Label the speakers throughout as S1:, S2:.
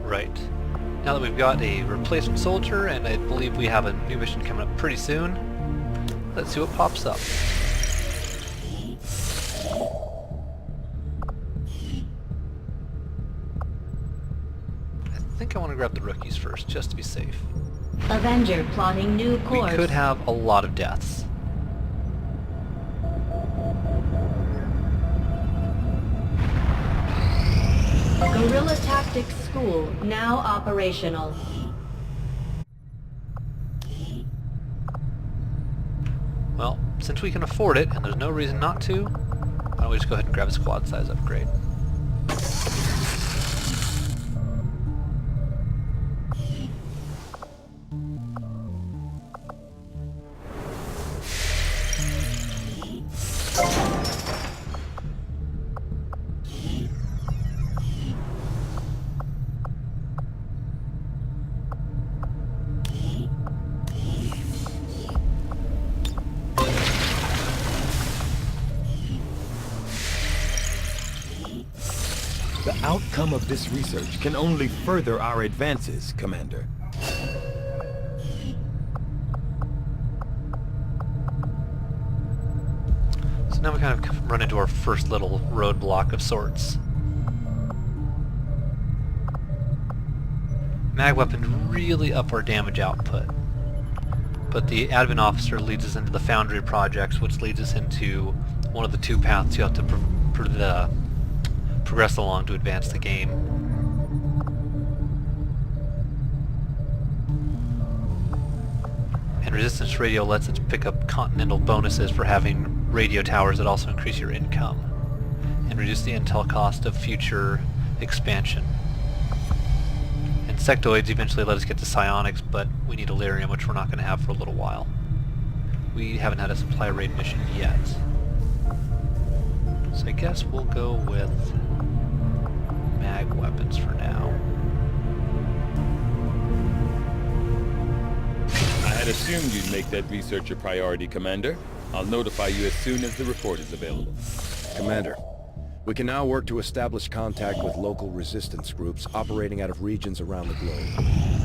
S1: Right. Now that we've got a replacement soldier, and I believe we have a new mission coming up pretty soon, let's see what pops up. I think I want to grab the rookies first, just to be safe.
S2: Avenger plotting new course.
S1: We could have a lot of deaths.
S2: Guerrilla Tactics School now operational.
S1: Well, since we can afford it, and there's no reason not to, why don't we just go ahead and grab a squad size upgrade.
S3: The outcome of this research can only further our advances, Commander.
S1: So now we kind of run into our first little roadblock of sorts. Mag weapons really up our damage output, but the admin officer leads us into the Foundry projects, which leads us into one of the two paths you have to progress along to advance the game. And Resistance Radio lets us pick up continental bonuses for having radio towers that also increase your income and reduce the intel cost of future expansion. Insectoids eventually let us get to psionics, but we need Illyrium, which we're not going to have for a little while. We haven't had a supply raid mission yet. So I guess we'll go with mag weapons for now.
S4: I had assumed you'd make that research a priority, Commander. I'll notify you as soon as the report is available.
S5: Commander, we can now work to establish contact with local resistance groups operating out of regions around the globe.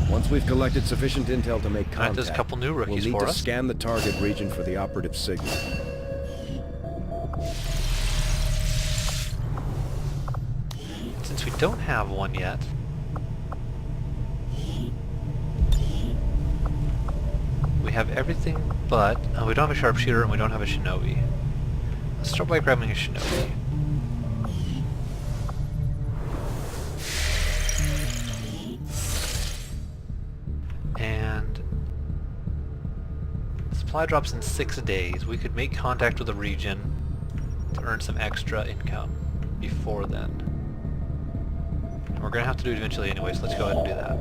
S5: Once we've collected sufficient intel to make contact,
S1: there's a couple new rookies
S5: we'll need
S1: for
S5: to
S1: us.
S5: scan the target region for the operative signal.
S1: Since we don't have one yet, we have everything but... we don't have a sharpshooter and we don't have a shinobi. Let's start by grabbing a shinobi. And supply drops in 6 days. We could make contact with the region to earn some extra income before then. We're going to have to do it eventually anyway, so let's go ahead and do that.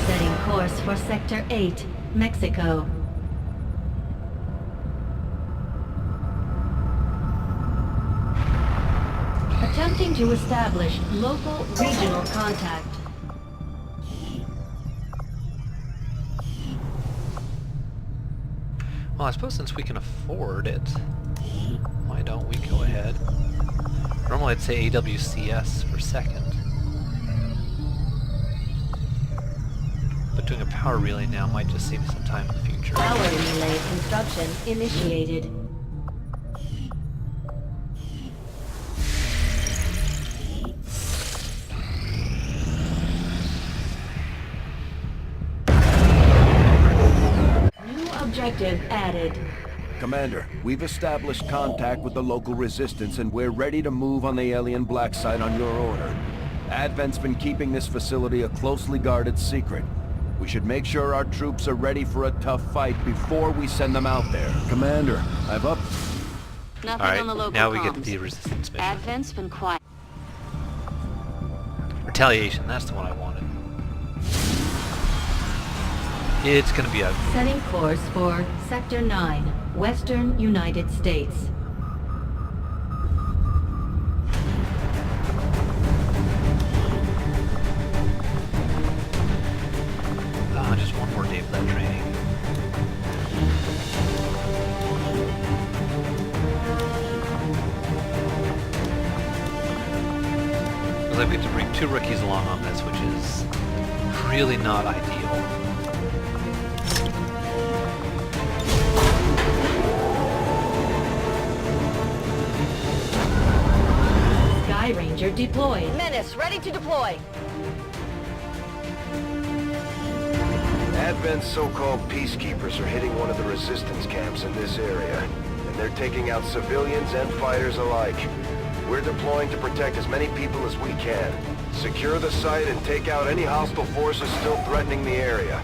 S2: Setting course for Sector 8, Mexico. Attempting to establish local regional contact.
S1: Well, I suppose since we can afford it, why don't we go ahead? Normally I'd say AWCS for second. But doing a power relay now might just save me some time in the future.
S2: Power relay construction initiated. New objective added.
S5: Commander, we've established contact with the local resistance and we're ready to move on the alien black site on your order. Advent's been keeping this facility a closely guarded secret. We should make sure our troops are ready for a tough fight before we send them out there. Commander, I've up...
S6: Nothing on the local
S1: now we get
S6: comms.
S1: the resistance mission.
S6: Advent's been quiet.
S1: Retaliation, that's the one I wanted. It's gonna be a...
S2: Setting course for Sector 9, Western United States.
S1: just one more day for that training. Looks like we have to bring 2 rookies along on this, which is really not ideal.
S2: Sky Ranger deployed.
S6: Menace, ready to deploy.
S5: Advent's so-called peacekeepers are hitting one of the resistance camps in this area, and they're taking out civilians and fighters alike. We're deploying to protect as many people as we can. Secure the site and take out any hostile forces still threatening the area.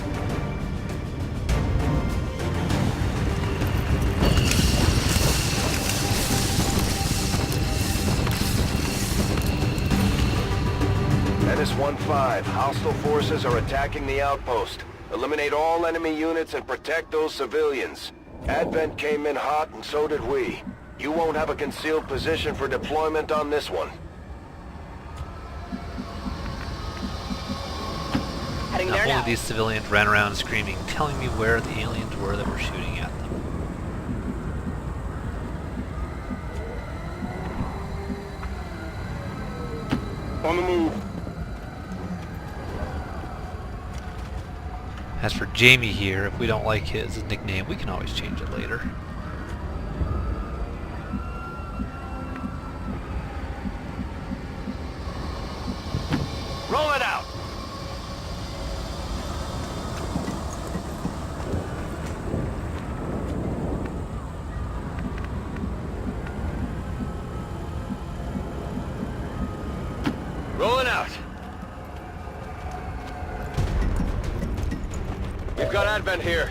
S5: Menace 1-5, hostile forces are attacking the outpost. Eliminate all enemy units and protect those civilians. Advent came in hot and so did we. You won't have a concealed position for deployment on this one.
S6: Heading
S1: Now,
S6: there
S1: only
S6: now.
S1: these civilians ran around screaming, telling me where the aliens were that were shooting at them.
S5: On the move.
S1: As for Jamie here, if we don't like his nickname, we can always change it later.
S5: Roll it out! Rolling out. We've got Advent here.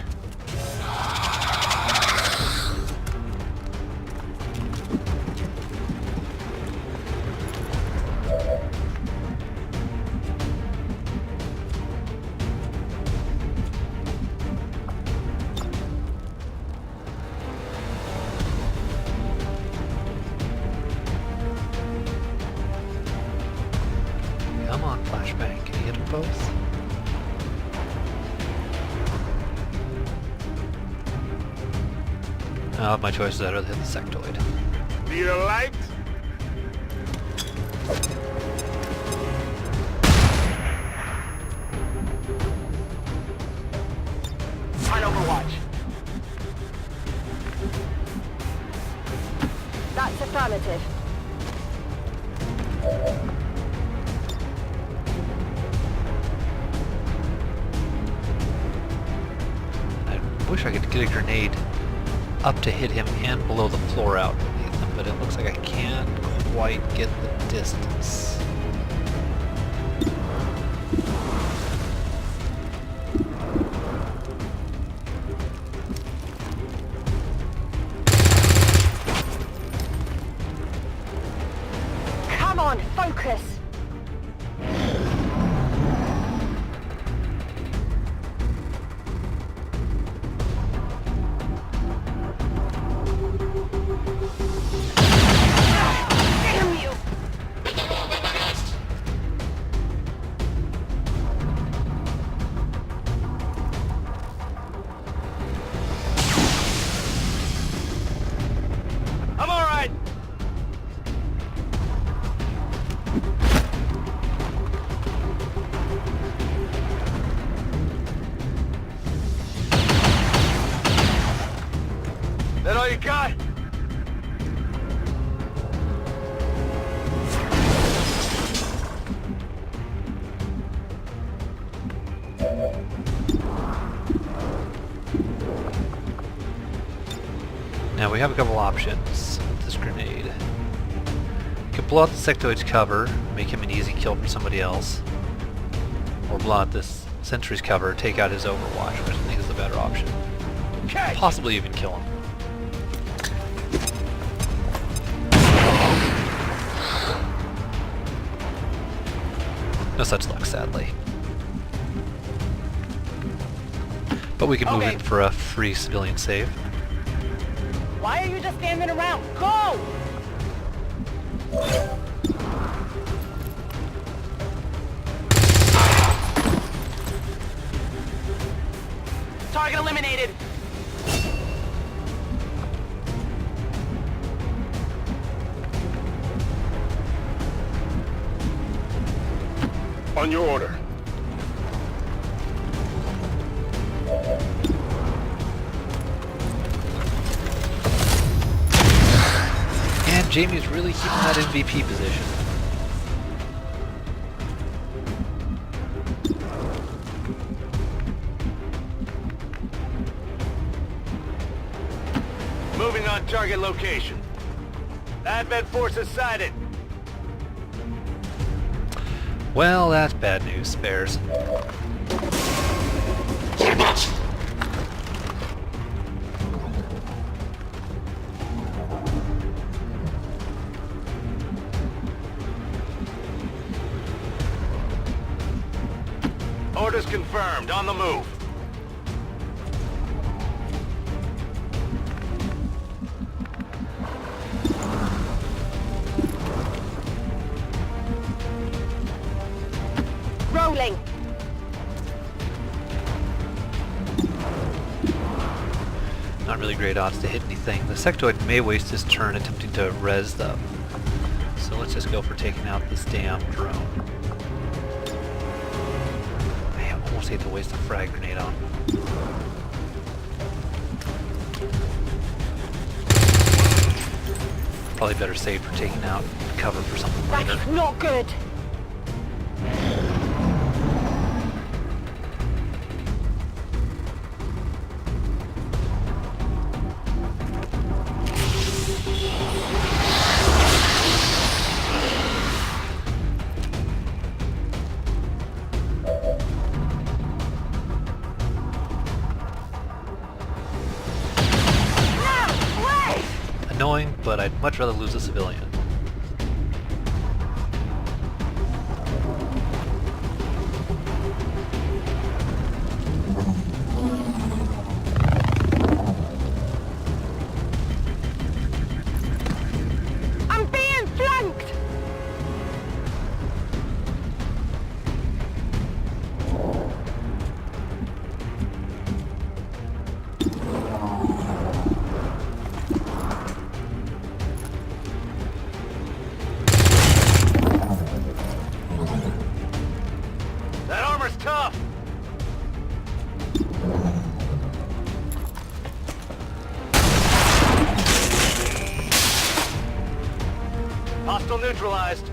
S1: Come on, flashbang. Can you hit them both? I have my choices. I'd rather hit the sectoid.
S5: Need a light?
S6: On Overwatch. That's affirmative.
S1: I wish I could get a grenade up to hit him and below the floor out beneath him, but it looks like I can't quite get the distance.
S6: Come on, focus. Damn you!
S5: I'm all right. That all you got?
S1: Now we have a couple options with this grenade. We could blow out the sectoid's cover, make him an easy kill for somebody else. Or blow out this sentry's cover, take out his overwatch, which I think is the better option.
S5: Okay.
S1: Possibly even kill him. No such luck, sadly. But we can move in for a free civilian save.
S6: Why are you just standing around? Go! Target eliminated.
S7: On your order.
S1: And Jamie's really keeping that MVP position.
S7: Moving on target location. Advent forces sighted.
S1: Well, that's bad news, Spares.
S7: Orders confirmed. On the move.
S6: Rolling.
S1: Not really great odds to hit anything. The sectoid may waste his turn attempting to res them. So let's just go for taking out this damn drone. I almost hate to waste a frag grenade on. Probably better saved for taking out cover for something
S6: That
S1: later.
S6: is not good.
S1: Annoying, but I'd much rather lose a civilian.
S6: I'm being flanked.
S7: That armor's tough. Hostile neutralized.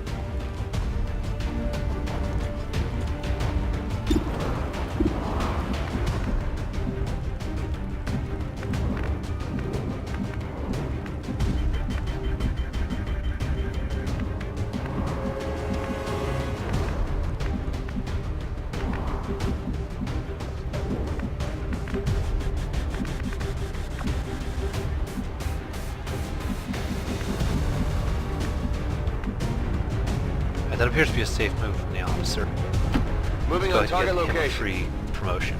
S1: That appears to be a safe move from the officer.
S7: Moving
S1: Go
S7: on
S1: ahead and
S7: target
S1: give him a
S7: location.
S1: free promotion.